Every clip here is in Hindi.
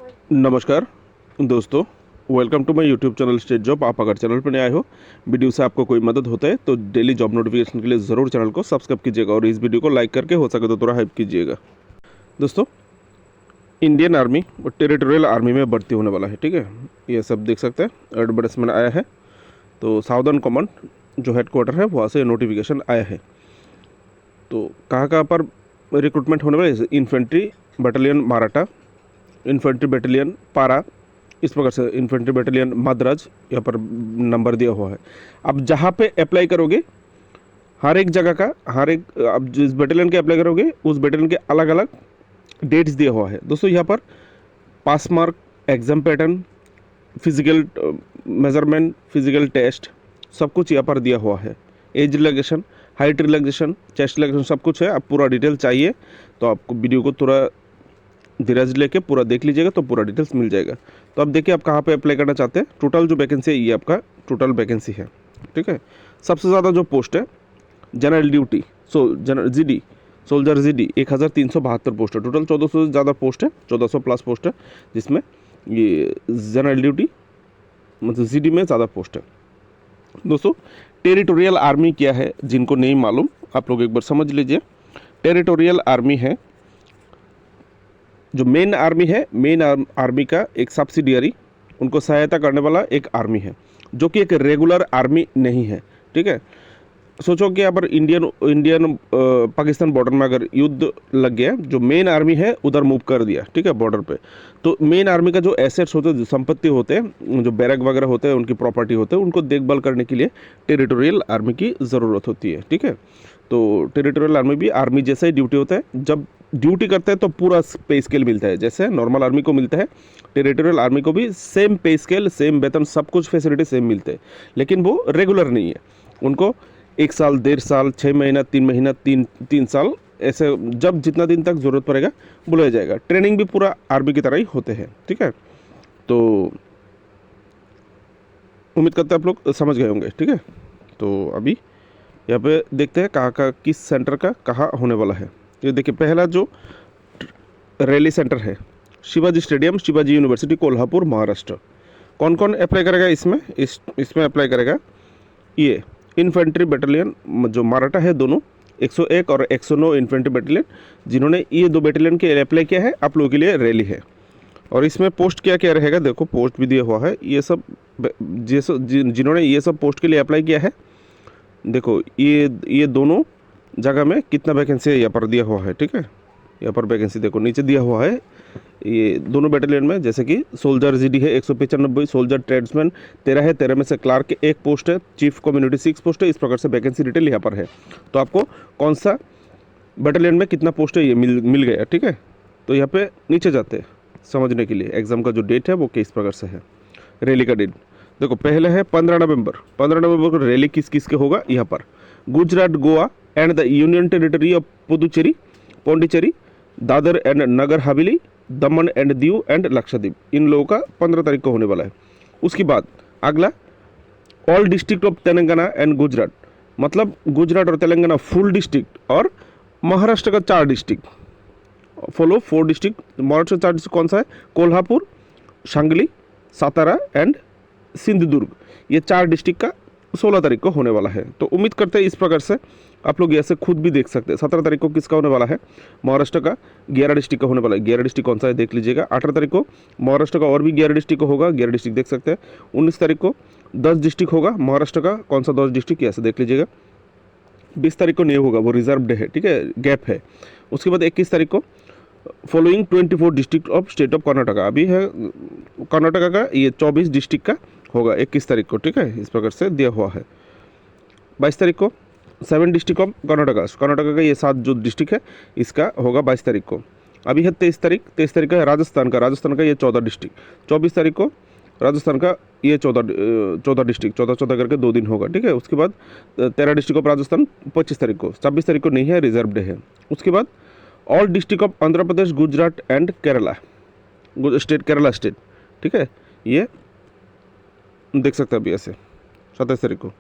नमस्कार दोस्तों, welcome to my YouTube channel state job. आप अगर चैनल पर नए आए हो, वीडियो से आपको कोई मदद होता है तो डेली जॉब नोटिफिकेशन के लिए ज़रूर चैनल को सब्सक्राइब कीजिएगा और इस वीडियो को लाइक करके हो सके तो थोड़ा हेल्प कीजिएगा। दोस्तों, इंडियन आर्मी और टेरिटोरियल आर्मी में भर्ती होने वाला है। ठीक है, ये सब देख सकते हैं, एडवर्टाइजमेंट आया है। तो साउदर्न कमांड जो हेडक्वार्टर है वहाँ से नोटिफिकेशन आया है। तो कहाँ पर रिक्रूटमेंट होने वाला है? Infantry battalion Maratha, infantry battalion पारा, इस प्रकार से इन्फेंट्री बटालियन मद्राज यहाँ पर नंबर दिया हुआ है। अब जहाँ पे अप्लाई करोगे, हर एक जगह का अब जिस बटालियन के अप्लाई करोगे उस बटालियन के अलग अलग डेट्स दिया हुआ है। दोस्तों, यहाँ पर pass mark, exam pattern, physical measurement, physical test, सब कुछ यहाँ पर दिया हुआ है। Age relaxation, height relaxation, chest relaxation, सब कुछ है। अब पूरा डिटेल चाहिए तो आपको वीडियो को थोड़ा धीरज लेके पूरा देख लीजिएगा तो पूरा डिटेल्स मिल जाएगा। तो अब देखिए आप कहाँ पे अप्लाई करना चाहते हैं। टोटल जो वैकेंसी है ये आपका टोटल वैकेंसी है। ठीक है, सबसे ज़्यादा जो पोस्ट है general duty GD, soldier GD 1372 post है। टोटल 1400 से ज़्यादा पोस्ट है, 1400 प्लस पोस्ट है, जिसमें ये जनरल ड्यूटी मतलब जीडी में ज़्यादा पोस्ट है। दोस्तों, टेरिटोरियल आर्मी क्या है, जिनको नहीं मालूम आप लोग एक बार समझ लीजिए। टेरिटोरियल आर्मी है जो मेन आर्मी है, मेन आर्मी का एक सब्सिडियरी, उनको सहायता करने वाला एक आर्मी है, जो कि एक रेगुलर आर्मी नहीं है। ठीक है, सोचो कि यहाँ पर इंडियन पाकिस्तान बॉर्डर में अगर युद्ध लग गया, जो मेन आर्मी है उधर मूव कर दिया, ठीक है, बॉर्डर पे, तो मेन आर्मी का जो एसेट्स होते हैं, जो संपत्ति होते हैं, जो बैरक वगैरह होते हैं, उनकी प्रॉपर्टी होते हैं, उनको देखभाल करने के लिए टेरिटोरियल आर्मी की ज़रूरत होती है। ठीक है, तो टेरिटोरियल आर्मी भी आर्मी जैसा ही ड्यूटी होता है। जब ड्यूटी करते हैं तो पूरा पे स्केल मिलता है, जैसे नॉर्मल आर्मी को मिलता है, टेरिटोरियल आर्मी को भी सेम पे स्केल, सेम वेतन, सब कुछ फैसिलिटी सेम मिलते हैं, लेकिन वो रेगुलर नहीं है। उनको 1 साल, 1.5 साल, 6 महीना, 3 महीना, 3 साल, ऐसे जब जितना दिन तक ज़रूरत पड़ेगा बुलाया जाएगा। ट्रेनिंग भी पूरा आर्मी की तरह ही होते हैं। ठीक है, तो उम्मीद करते हैं आप लोग समझ गए होंगे। ठीक है, तो अभी यहाँ पे देखते हैं कहाँ का, किस सेंटर का कहाँ होने वाला है। ये देखिए, पहला जो रैली सेंटर है शिवाजी स्टेडियम, शिवाजी यूनिवर्सिटी, कोल्हापुर, महाराष्ट्र। कौन कौन अप्लाई करेगा इसमें? इसमें अप्लाई करेगा ये इन्फेंट्री बटालियन जो मराठा है, दोनों 101 और 109 इन्फेंट्री बटालियन, जिन्होंने ये 2 बटालियन के लिए अप्लाई किया है, आप लोगों के लिए रैली है। और इसमें पोस्ट क्या क्या रहेगा, देखो पोस्ट भी दिया हुआ है। ये सब जिन्होंने ये सब पोस्ट के लिए अप्लाई किया है, देखो ये दोनों जगह में कितना वैकेंसी है यहाँ पर दिया हुआ है। ठीक है, यहाँ पर वैकेंसी देखो नीचे दिया हुआ है। ये दोनों बैटालियन में, जैसे कि सोल्जर जीडी है 195, सोल्जर ट्रेड्समैन 13 है, 13 में से क्लार्क 1 पोस्ट है, चीफ कम्युनिटी 6 पोस्ट है। इस प्रकार से वैकेंसी डिटेल यहाँ पर है। तो आपको कौन सा बैटालियन में कितना पोस्ट है ये मिल गया। ठीक है, तो यहाँ पे नीचे जाते हैं समझने के लिए। एग्जाम का जो डेट है वो किस प्रकार से है, रैली का डेट देखो, पहले है 15 नवंबर। 15 नवंबर को रैली किस किस के होगा यहाँ पर? Gujarat, Goa and the union territory of Puducherry, Pondicherry, Dadra and Nagar Haveli, Daman and Diu and Lakshadweep, इन लोगों का 15 तारीख को होने वाला है। उसके बाद अगला all district of Telangana and Gujarat, मतलब गुजरात और तेलंगाना फुल डिस्ट्रिक्ट, और महाराष्ट्र का 4 district, follow 4 district. Maharashtra 4 district कौन सा है? कोल्हापुर, सांगली, सातारा एंड सिंधुदुर्ग। ये 4 डिस्ट्रिक्ट का 16 तारीख को होने वाला है। तो उम्मीद करते हैं इस प्रकार से आप लोग ऐसे खुद भी देख सकते हैं। 17 तारीख को किसका होने वाला है? महाराष्ट्र का 11 डिस्ट्रिक्ट का होने वाला है। 11 डिस्ट्रिक्ट कौन सा है देख लीजिएगा। 18 तारीख को महाराष्ट्र का और भी 11 डिस्ट्रिक्ट होगा, 11 डिस्ट्रिक्ट देख सकते हैं। 19 तारीख को 10 डिस्ट्रिक्ट होगा महाराष्ट्र का, कौन सा 10 डिस्ट्रिक्ट ऐसे देख लीजिएगा। 20 तारीख को नहीं होगा, वो रिजर्व्ड है। ठीक है, गैप है। उसके बाद 21 तारीख को following 24 district of state of Karnataka, अभी है कर्नाटका का ये 24 डिस्ट्रिक्ट का होगा 21 तारीख को। ठीक है, इस प्रकार से दिया हुआ है। 22 तारीख को 7 डिस्ट्रिक्ट ऑफ कर्नाटका का ये 7 जो डिस्ट्रिक्ट है इसका होगा 22 तारीख को। अभी है 23 तारीख का है राजस्थान का ये 14 डिस्ट्रिक्ट। 24 तारीख को राजस्थान का ये 14 डिस्ट्रिक्ट, 14 करके 2 दिन होगा। ठीक है, उसके बाद 13 डिस्ट्रिक्ट ऑफ राजस्थान 25 तारीख को। 26 तारीख को नहीं है, रिजर्व डे है। उसके बाद all district of Andhra Pradesh, Gujarat and Kerala state. ठीक है, ये देख सकते हैं अभी ऐसे 27 तारीख को,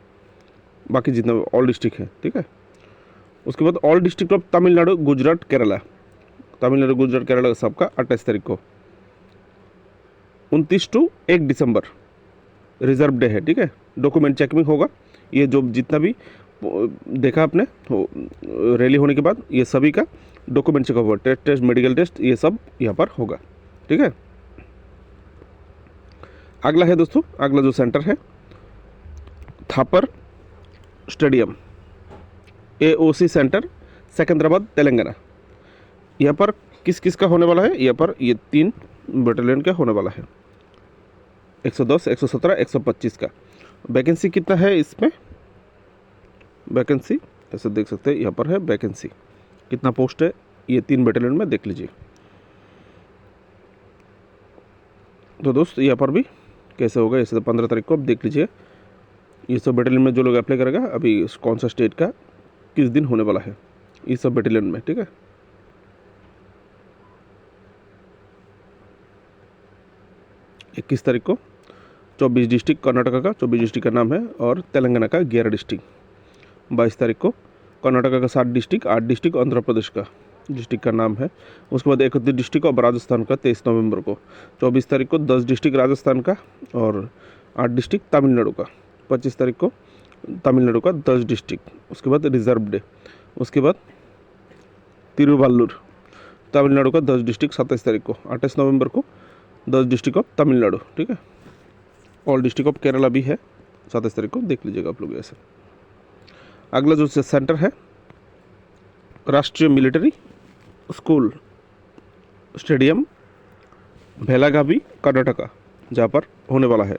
बाकी जितना ऑल डिस्ट्रिक्ट है। ठीक है, उसके बाद all district of Tamil Nadu, Gujarat, Kerala सबका 28 तारीख को। 29 टू 1 दिसंबर रिजर्व डे है, ठीक है। डॉक्यूमेंट चेकिंग होगा, ये जो जितना भी देखा आपने रैली होने के बाद ये सभी का डॉक्यूमेंट चेकअप होगा, टेस्ट मेडिकल टेस्ट ये सब यहाँ पर होगा, ठीक है। अगला है दोस्तों, अगला जो सेंटर है Thapar stadium, AOC centre Secunderabad Telangana. यहाँ पर किस किस का होने वाला है, यहाँ पर ये 3 बटालियन का होने वाला है, 110, 117, 125 का। वैकेंसी कितना है इसमें, वैकेंसी ऐसे देख सकते हैं यहाँ पर है वैकेंसी, कितना पोस्ट है ये 3 बटालियन में देख लीजिए। तो दोस्त यहाँ पर भी कैसे होगा, ऐसे तो 15 तारीख को आप देख लीजिए। ये सब बटालियन में जो लोग अप्लाई करेगा, अभी कौन सा स्टेट का किस दिन होने वाला है ये सब बटालियन में, ठीक है। 21 तारीख को 24 डिस्ट्रिक्ट कर्नाटका का, 24 डिस्ट्रिक्ट का नाम है, और तेलंगाना का 11 डिस्ट्रिक्ट। 22 तारीख को कर्नाटका का 7 डिस्ट्रिक्ट, 8 डिस्ट्रिक्ट आंध्र प्रदेश का डिस्ट्रिक्ट का नाम है। उसके बाद 31 डिस्ट्रिक्ट और राजस्थान का 23 नवंबर को। 24 तारीख को 10 डिस्ट्रिक्ट राजस्थान का और 8 डिस्ट्रिक्ट तमिलनाडु का। 25 तारीख को तमिलनाडु का 10 डिस्ट्रिक्ट। उसके बाद रिजर्व डे, उसके बाद तिरुवल्लुर तमिलनाडु का 10 डिस्ट्रिक्ट 27 तारीख को। 28 नवंबर को 10 डिस्ट्रिक्ट ऑफ तमिलनाडु, ठीक है। ऑल डिस्ट्रिक्ट ऑफ केरला भी है 27 तारीख को, देख लीजिएगा आप लोग ऐसे। अगला जो सेंटर है राष्ट्रीय military school stadium Belagavi Karnataka, जहाँ पर होने वाला है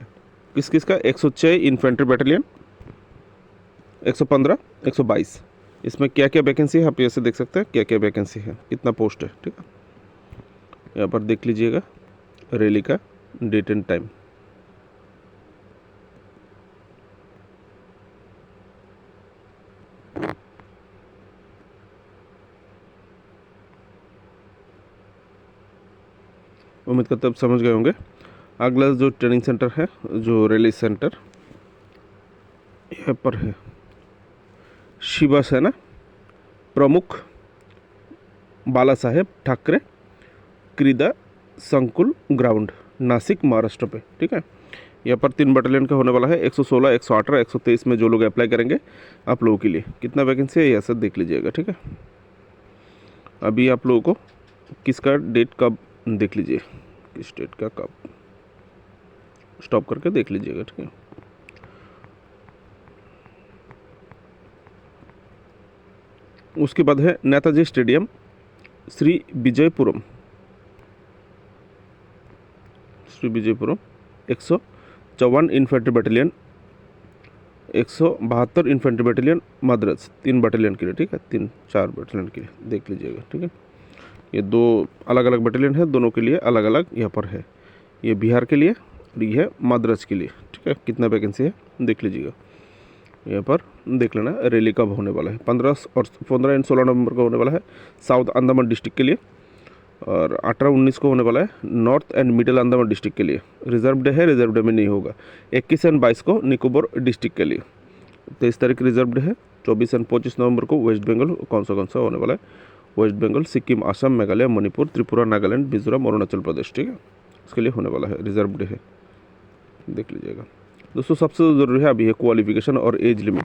किस किस का, 106 इन्फेंट्री बैटालियन, 115, 122। इसमें क्या क्या वैकेंसी है आप ऐसे देख सकते हैं, क्या क्या वैकेंसी है, कितना पोस्ट है, ठीक है। यहाँ पर देख लीजिएगा रैली का डेट एंड टाइम। उम्मीद करते आप समझ गए होंगे। अगला जो ट्रेनिंग सेंटर है, जो रैली सेंटर यहाँ पर है शिवसेना प्रमुख बाला साहेब ठाकरे क्रीडा संकुल ग्राउंड नासिक महाराष्ट्र पे, ठीक है। यहाँ पर 3 बटालियन का होने वाला है, 116, 118, 123 में जो लोग अप्लाई करेंगे आप लोगों के लिए कितना वैकेंसी है यह सब देख लीजिएगा, ठीक है। अभी आप लोगों को किसका डेट कब देख लीजिए, किस डेट का कब, स्टॉप करके देख लीजिएगा, ठीक है। उसके बाद है Netaji stadium Shri Vijayapuram, 154 infantry battalion, 172 infantry battalion Madras, 3 battalion के लिए, ठीक है, 3-4 बटालियन के लिए देख लीजिएगा, ठीक है। ये 2 अलग अलग बटालियन है, दोनों के लिए अलग अलग यहाँ पर है। ये बिहार के लिए और ये है मद्रास के लिए, ठीक है। कितना वैकेंसी है देख लीजिएगा, यहाँ पर देख लेना। रैली कब होने वाला है, 15 और 16 नवंबर को होने वाला है साउथ अंडमान डिस्ट्रिक्ट के लिए, और 18-19 को होने वाला है north and middle Andaman district के लिए। रिजर्व डे है, रिजर्व डे में नहीं होगा। 21 और 22 को निकोबार डिस्ट्रिक्ट के लिए। 23 तारीख रिजर्व डे है। 24 और 25 नवंबर को वेस्ट बंगाल कौन सा होने वाला है, वेस्ट बंगाल, सिक्किम, आसाम, मेघालय, मणिपुर, त्रिपुरा, नागालैंड, मिजोरम, अरुणाचल प्रदेश, ठीक है। इसके लिए होने वाला है, रिजर्व डे है, देख लीजिएगा। दोस्तों सबसे ज़रूरी है अभी है क्वालिफिकेशन और एज लिमिट।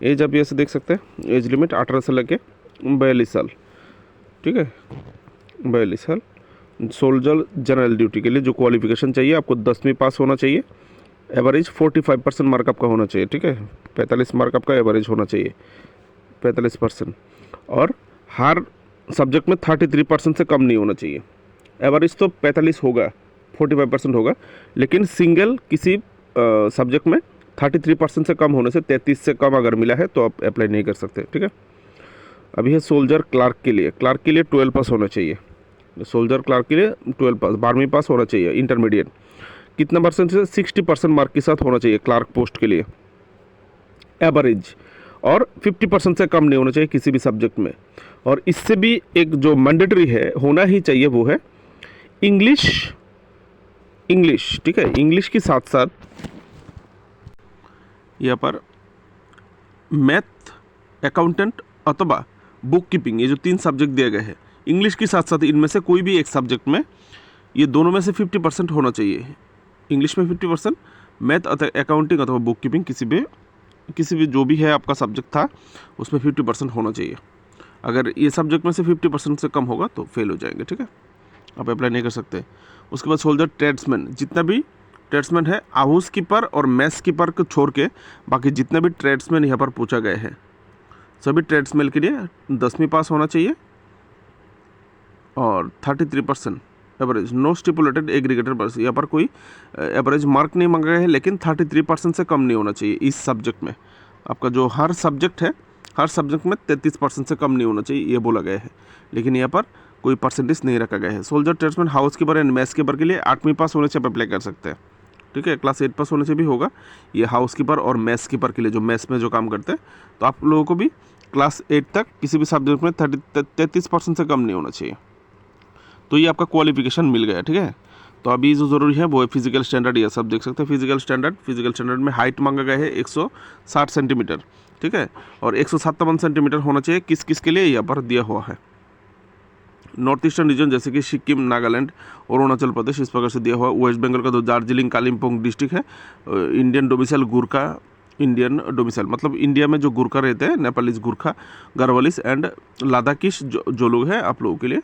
एज आप ऐसे देख सकते हैं, एज लिमिट 18 से लेके 42 साल, ठीक है, 42 साल। सोल्जर जनरल ड्यूटी के लिए जो क्वालिफिकेशन चाहिए आपको 10वीं पास होना चाहिए, एवरेज 45% मार्क आपका होना चाहिए, ठीक है। 45 मार्क आपका एवरेज होना चाहिए, 45%, और हर सब्जेक्ट में 33% से कम नहीं होना चाहिए। एवरेज तो 45 होगा, 45% होगा, लेकिन सिंगल किसी सब्जेक्ट में 33% से कम होने से 33 से कम अगर मिला है तो आप अप्लाई नहीं कर सकते, ठीक है। अभी है सोल्जर क्लार्क के लिए, 12 पास होना चाहिए। सोल्जर क्लार्क के लिए 12 पास, 12वीं पास होना चाहिए, इंटरमीडिएट। कितना परसेंट से 60% मार्क के साथ होना चाहिए क्लार्क पोस्ट के लिए एवरेज, और 50% से कम नहीं होना चाहिए किसी भी सब्जेक्ट में। और इससे भी एक जो मैंडेटरी है होना ही चाहिए वो है इंग्लिश, ठीक है। इंग्लिश के साथ साथ यहाँ पर मैथ, अकाउंटेंट अथवा बुक कीपिंग, ये जो 3 सब्जेक्ट दिए गए हैं, इंग्लिश के साथ साथ इनमें से कोई भी एक सब्जेक्ट में ये दोनों में से 50% होना चाहिए। इंग्लिश में 50%, मैथ अथवा अकाउंटिंग अथवा बुक कीपिंग किसी भी जो भी है आपका सब्जेक्ट था उसमें 50% होना चाहिए। अगर ये सब्जेक्ट में से 50% से कम होगा तो फेल हो जाएंगे, ठीक है, आप अप्लाई नहीं कर सकते। उसके बाद सोल्जर ट्रेड्समैन, जितना भी ट्रेड्समैन है हाउस कीपर और मैस कीपर को छोड़ के बाकी जितने भी ट्रेड्समैन यहाँ पर पूछा गए हैं सभी ट्रेड्समैन के लिए 10वीं पास होना चाहिए और 33% एवरेज, नो स्टिपुलेटेड एग्रीगेटेड बस, यहाँ पर कोई एवरेज मार्क नहीं मांगा गया है, लेकिन 33% से कम नहीं होना चाहिए इस सब्जेक्ट में। आपका जो हर सब्जेक्ट है हर सब्जेक्ट में 33% से कम नहीं होना चाहिए ये बोला गया है, लेकिन यहाँ पर कोई परसेंटेज नहीं रखा गया है। Soldier tradesman house keeper and mess keeper के लिए 8वीं पास होने से आप अप्लाई कर सकते हैं, ठीक है, क्लास 8 पास होने से भी होगा। ये हाउस कीपर और मैस कीपर के लिए जो मैस में जो काम करते हैं तो आप लोगों को भी क्लास 8 तक किसी भी सब्जेक्ट में 33% से कम नहीं होना चाहिए। तो ये आपका क्वालिफिकेशन मिल गया, ठीक है। तो अभी जो ज़रूरी है वो है फिजिकल स्टैंडर्ड, ये सब देख सकते हैं। फिजिकल स्टैंडर्ड में हाइट मांगा गया है 160 सेंटीमीटर, ठीक है, और 157 सेंटीमीटर होना चाहिए। किस किस के लिए यहाँ पर दिया हुआ है, नॉर्थ ईस्टर्न रीजन जैसे कि सिक्किम, नागालैंड और अरुणाचल प्रदेश, इस प्रकार से दिया हुआ है। वेस्ट बंगाल का जो दार्जिलिंग कालिम्पोंग डिस्ट्रिक्ट है, Indian domicile Gurkha, Indian domicile मतलब इंडिया में जो गुरखा रहते हैं, नेपालीज गुरखा, गरवालीस एंड लद्दाखीस जो लोग हैं आप लोगों के लिए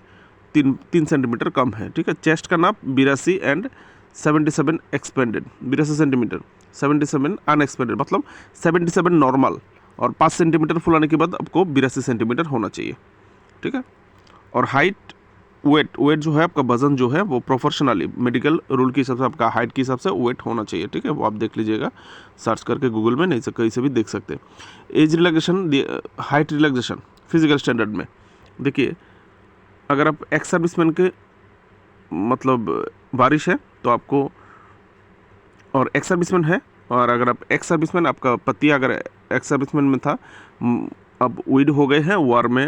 3 सेंटीमीटर कम है, ठीक है। चेस्ट का नाप 82 एंड 77 एक्सपेंडेड, 82 सेंटीमीटर, 77 अनएक्सपेंडेड, मतलब 77 नॉर्मल और 5 सेंटीमीटर फुलाने के बाद आपको 82 सेंटीमीटर होना चाहिए, ठीक है। और हाइट वेट जो है आपका वजन जो है वो प्रोफेशनली मेडिकल रूल के हिसाब से आपका हाइट के हिसाब से वेट होना चाहिए, ठीक है, वो आप देख लीजिएगा सर्च करके गूगल में, नहीं से कहीं से भी देख सकते हैं। As relaxation, height relaxation physical standard में देखिए, अगर आप एक्स सर्विसमैन के मतलब वारिश है तो आपको, और एक्स सर्विसमैन है, और अगर आप एक्स सर्विसमैन आपका पति अगर एक्स सर्विसमैन में था, अब विड हो गए हैं वार में,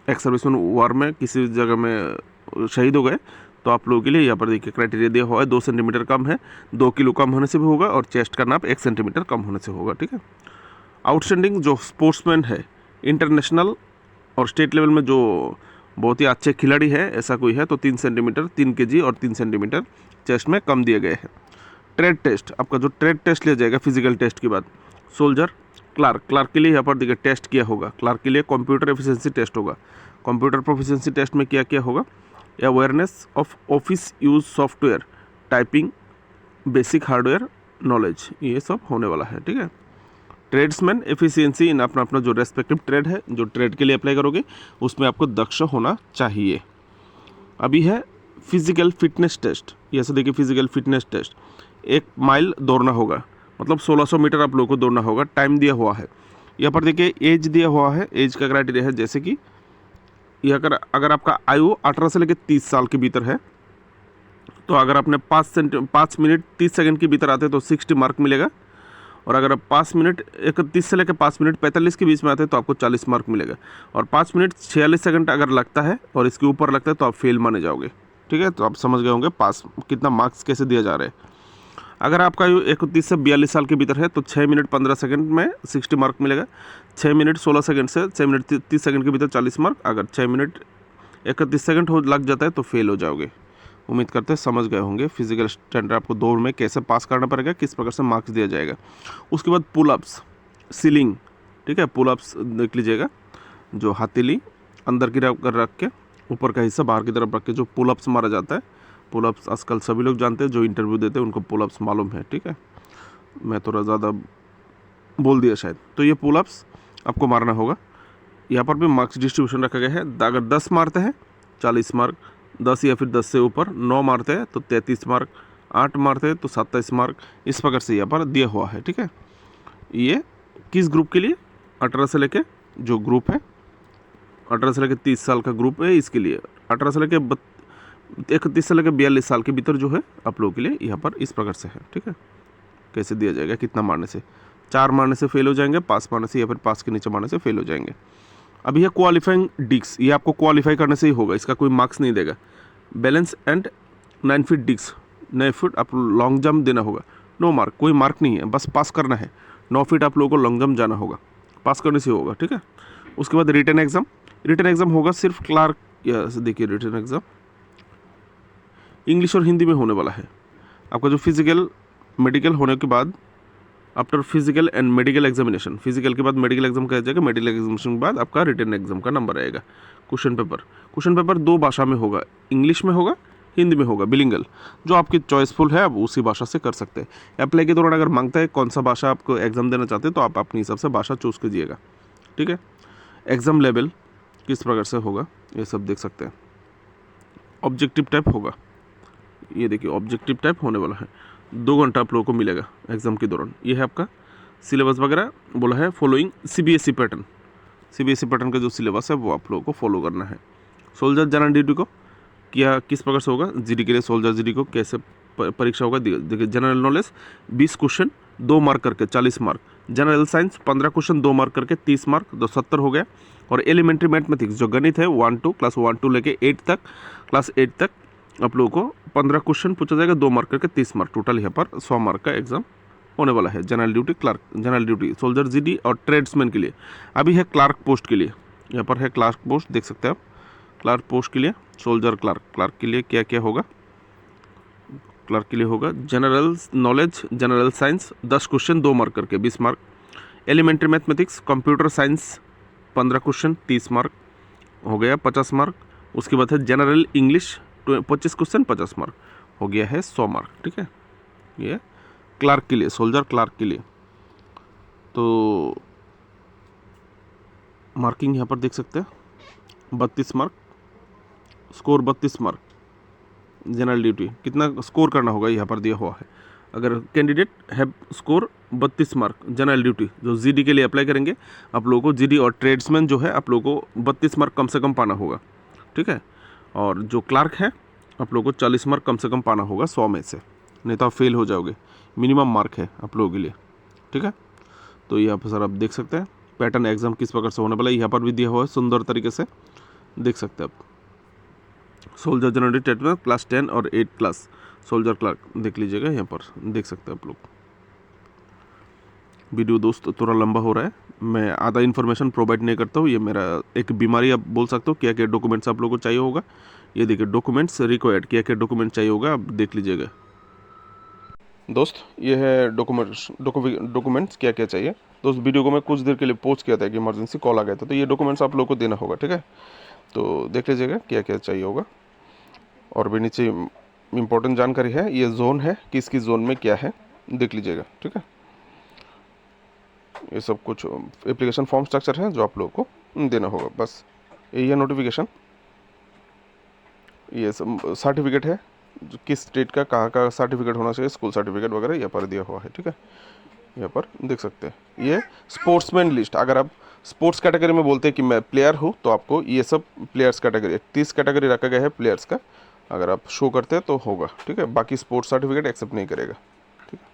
एक्स सर्विसमैन वार में किसी जगह में शहीद हो गए, तो आप लोगों के लिए यहाँ पर देखिए क्राइटेरिया दिया हुआ है। 2 सेंटीमीटर कम है, 2 किलो कम होने से भी होगा, और चेस्ट का नाप 1 सेंटीमीटर कम होने से होगा, ठीक है। आउटस्टैंडिंग जो स्पोर्ट्समैन है इंटरनेशनल और स्टेट लेवल में जो बहुत ही अच्छे खिलाड़ी है ऐसा कोई है तो 3 सेंटीमीटर 3 केजी और 3 सेंटीमीटर चेस्ट में कम दिए गए हैं। ट्रेड टेस्ट, आपका जो ट्रेड टेस्ट लिया जाएगा फिजिकल टेस्ट के बाद, सोल्जर, क्लार्क के लिए यहाँ पर देखिए टेस्ट किया होगा। क्लार्क के लिए कंप्यूटर एफिशिएंसी टेस्ट होगा। कंप्यूटर प्रोफिशिएंसी टेस्ट में क्या क्या होगा, awareness of office use software, typing, basic hardware knowledge, ये सब होने वाला है, ठीक है। ट्रेड्समैन एफिशिएंसी इन अपना अपना जो रेस्पेक्टिव ट्रेड है, जो ट्रेड के लिए अप्लाई करोगे उसमें आपको दक्ष होना चाहिए। अभी है फिजिकल फिटनेस टेस्ट, ये से देखिए फिजिकल फिटनेस टेस्ट, 1 माइल दौड़ना होगा, मतलब 1600 मीटर आप लोगों को दौड़ना होगा। टाइम दिया हुआ है, यहाँ पर देखिए एज दिया हुआ है, एज का क्राइटेरिया है जैसे कि ये अगर आपका आयु 18 से लेकर 30 साल के भीतर है तो अगर आपने 5 मिनट 30 सेकंड के भीतर आते तो 60 मार्क मिलेगा, और अगर आप 5 मिनट 31 से लेकर 5 मिनट 45 के बीच में आते हैं तो आपको 40 मार्क मिलेगा, और 5 मिनट 46 सेकंड अगर लगता है और इसके ऊपर लगता है तो आप फेल माने जाओगे, ठीक है। तो आप समझ गए होंगे पास कितना मार्क्स कैसे दिया जा रहा है। अगर आपका आयु 31 से 42 साल के भीतर है तो 6 मिनट 15 सेकंड में 60 मार्क मिलेगा, 6 मिनट 16 सेकंड से 6 मिनट 30 सेकंड के भीतर 40 मार्क, अगर 6 मिनट 31 सेकंड हो लग जाता है तो फेल हो जाओगे। उम्मीद करते हैं समझ गए होंगे फिजिकल स्टैंडर्ड आपको दौड़ में कैसे पास करना पड़ेगा, किस प्रकार से मार्क्स दिया जाएगा। उसके बाद पुलअप्स, सीलिंग, ठीक है, पुलअप्स देख लीजिएगा, जो हथेली अंदर की तरफ रख के ऊपर का हिस्सा बाहर की तरफ रख के जो पुलअप्स मारा जाता है। पुलअप्स आजकल सभी लोग जानते हैं, जो इंटरव्यू देते हैं उनको पुलअप्स मालूम है, ठीक है, मैं थोड़ा ज़्यादा बोल दिया शायद। तो ये पुलअप्स आपको मारना होगा। यहाँ पर भी मार्क्स डिस्ट्रीब्यूशन रखा गया है, अगर 10 मारते हैं 40 मार्क, 10 या फिर 10 से ऊपर 9 मारते हैं तो 33 मार्क, 8 मारते हैं तो 27 मार्क, इस प्रकार से यहाँ पर दिया हुआ है, ठीक है। ये किस ग्रुप के लिए, 18 से लेके जो ग्रुप है 18 से लेकर 30 साल का ग्रुप है, इसके लिए 18 से लेकर 31 से लेकर 42 साल के भीतर जो है आप लोगों के लिए यहाँ पर इस प्रकार से है, ठीक है। कैसे दिया जाएगा, कितना मारने से, 4 मारने से फेल हो जाएंगे, 5 मारने से या फिर 5 के नीचे मारने से फेल हो जाएंगे। अभी है क्वालिफाइंग डिस्क, ये आपको क्वालिफाई करने से ही होगा, इसका कोई मार्क्स नहीं देगा। Balance and 9 feet disc, 9 feet आप लॉन्ग जंप देना होगा, नो मार्क, कोई मार्क नहीं है, बस पास करना है। 9 फीट आप लोगों को लॉन्ग जंप जाना होगा, पास करने से होगा, ठीक है। उसके बाद रिटन एग्ज़ाम होगा सिर्फ क्लार्क, या देखिए रिटन एग्ज़ाम इंग्लिश और हिंदी में होने वाला है। आपका जो फिजिकल मेडिकल होने के बाद after physical and medical examination, physical के बाद मेडिकल एग्जाम का जाएगा, मेडिकल एग्जामिनेशन के बाद आपका रिटन एग्जाम का नंबर आएगा। क्वेश्चन पेपर 2 भाषा में होगा, इंग्लिश में होगा, हिंदी में होगा, बिलिंगल। जो आपकी चॉइसफुल है आप उसी भाषा से कर सकते हैं। अप्लाई के दौरान अगर मांगता है कौन सा भाषा आपको एग्जाम देना चाहते हैं तो आप अपने हिसाब से भाषा चूज़ कीजिएगा, ठीक है। एग्ज़ाम लेवल किस प्रकार से होगा ये सब देख सकते हैं। ऑब्जेक्टिव टाइप होगा, ये देखिए ऑब्जेक्टिव टाइप होने वाला है। 2 घंटा आप लोगों को मिलेगा एग्ज़ाम के दौरान। ये है आपका सिलेबस वगैरह बोला है following CBSE pattern. CBSE pattern का जो सिलेबस है वो आप लोगों को फॉलो करना है। सोल्जर जनरल ड्यूटी को क्या किस प्रकार से होगा, जीडी के लिए सोल्जर जीडी को कैसे परीक्षा होगा देखिए। जनरल नॉलेज 20 क्वेश्चन 2 मार्क करके 40 mark. General science 15 question 2 mark करके 30 मार्क, तो 70 हो गया। और एलिमेंट्री मैथमेटिक्स जो गणित है 1-2 क्लास 1-2 लेके 8 तक, क्लास 8 तक आप लोगों को 15 क्वेश्चन पूछा जाएगा 2 मार्क करके 30 मार्क। टोटल यहाँ पर 100 मार्क का एग्जाम होने वाला है। General duty clerk, general duty soldier GD और ट्रेड्समैन के लिए। अभी है क्लार्क पोस्ट के लिए, यहाँ पर है क्लार्क पोस्ट, देख सकते हैं आप। क्लार्क पोस्ट के लिए सोल्जर क्लार्क के लिए क्या क्या होगा। क्लार्क के लिए होगा general knowledge, general science 10 question 2 mark करके 20 mark. Elementary mathematics, computer science 15 question 30 mark हो गया 50 मार्क। उसके बाद है जनरल इंग्लिश 25 क्वेश्चन 50 मार्क हो गया है 100 मार्क, ठीक है। ये क्लार्क के लिए, सोल्जर क्लार्क के लिए। तो मार्किंग यहाँ पर देख सकते हैं 32 mark, score 32 mark. General duty कितना स्कोर करना होगा यहाँ पर दिया हुआ है। अगर कैंडिडेट है स्कोर 32 मार्क जनरल ड्यूटी, जो जीडी के लिए अप्लाई करेंगे आप लोगों को, जीडी और ट्रेड्समैन जो है आप लोगों को 32 मार्क कम से कम पाना होगा, ठीक है। और जो क्लार्क है आप लोगों को 40 मार्क कम से कम पाना होगा 100 में से, नहीं तो आप फेल हो जाओगे। मिनिमम मार्क है आप लोगों के लिए, ठीक है। तो यहाँ पर सर आप देख सकते हैं पैटर्न एग्जाम किस प्रकार से होने वाला है, यहाँ पर भी दिया हुआ है सुंदर तरीके से, देख सकते हैं आप। सोल्जर जनरल ड्यूटी क्लास 10 और 8 क्लास सोल्जर क्लार्क देख लीजिएगा, यहाँ पर देख सकते हैं आप लोग। वीडियो दोस्त थोड़ा लंबा हो रहा है, मैं आधा इन्फॉर्मेशन प्रोवाइड नहीं करता हूँ, ये मेरा एक बीमारी आप बोल सकते हो। क्या क्या डॉक्यूमेंट्स आप लोगों को चाहिए होगा, ये देखिए डॉक्यूमेंट्स रिक्वायर्ड, क्या क्या डॉक्यूमेंट चाहिए होगा आप देख लीजिएगा दोस्त। ये है डॉक्यूमेंट्स क्या क्या चाहिए दोस्त। वीडियो को मैं कुछ देर के लिए पॉज किया था कि इमरजेंसी कॉल आ गया था, तो ये डॉक्यूमेंट्स आप लोगों को देना होगा, ठीक है। तो देख लीजिएगा क्या क्या चाहिए होगा। और भी नीचे इम्पोर्टेंट जानकारी है, ये जोन है, किस किस जोन में क्या है देख लीजिएगा, ठीक है। ये सब कुछ एप्लीकेशन फॉर्म स्ट्रक्चर है जो आप लोगों को देना होगा, बस यही है नोटिफिकेशन। ये सब सर्टिफिकेट है, जो किस स्टेट का कहाँ का सर्टिफिकेट होना चाहिए, स्कूल सर्टिफिकेट वगैरह यहाँ पर दिया हुआ है, ठीक है। यहाँ पर देख सकते हैं ये स्पोर्ट्समैन लिस्ट। अगर आप स्पोर्ट्स कैटेगरी में बोलते हैं कि मैं प्लेयर हूँ तो आपको ये सब प्लेयर्स कैटेगरी 30 कैटेगरी रखा गया है प्लेयर्स का, अगर आप शो करते हैं तो होगा, ठीक है। बाकी स्पोर्ट्स सर्टिफिकेट एक्सेप्ट नहीं करेगा, ठीक है।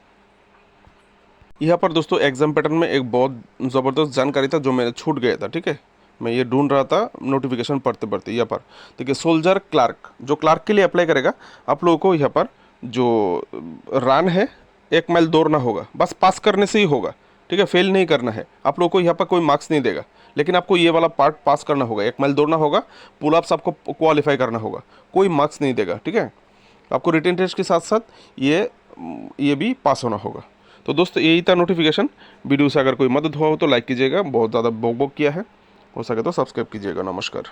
यहाँ पर दोस्तों एग्जाम पैटर्न में एक बहुत ज़बरदस्त जानकारी था जो मेरे छूट गया था, ठीक है। मैं ये ढूंढ रहा था नोटिफिकेशन पढ़ते पढ़ते। यहाँ पर देखिए सोल्जर क्लार्क, जो क्लार्क के लिए अप्लाई करेगा आप लोगों को यहाँ पर जो रन है 1 माइल दौड़ना होगा, बस पास करने से ही होगा, ठीक है। फेल नहीं करना है आप लोगों को, यहाँ पर कोई मार्क्स नहीं देगा, लेकिन आपको ये वाला पार्ट पास करना होगा। 1 माइल दौड़ना होगा, पुल अप्स आपको क्वालिफाई करना होगा, कोई मार्क्स नहीं देगा, ठीक है। आपको रिटन टेस्ट के साथ साथ ये भी पास होना होगा। तो दोस्तों यही था नोटिफिकेशन। वीडियो से अगर कोई मदद हुआ हो तो लाइक कीजिएगा, बहुत ज़्यादा बोक बोक किया है, हो सके तो सब्सक्राइब कीजिएगा। नमस्कार।